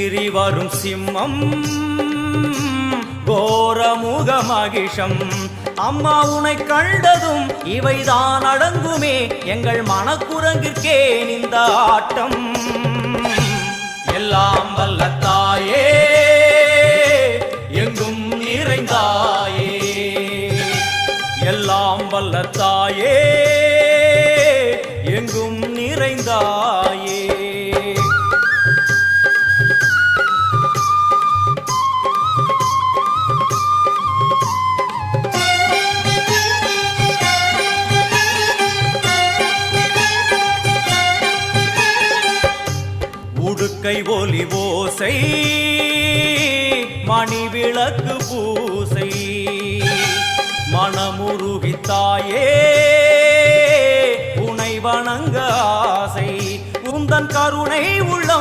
சீறி வரும் சிம்மம் கோரமுக மகிஷம். அம்மா உனை கண்டதும் இவைதான் அடங்குமே, எங்கள் மனக்குரங்கிற்கே இந்த ஆட்டம். எல்லாம் வல்ல தாயே எங்கும் நிறைந்தாயே, எல்லாம் வல்ல தாயே எங்கும் நிறைந்தாயே. உடுக்கை ஒலி ஓசை மணி விளக்கு பூசை, மனமுருகித்தாயே உனை வணங்க ஆசை. உந்தன் கருணை உள்ளம்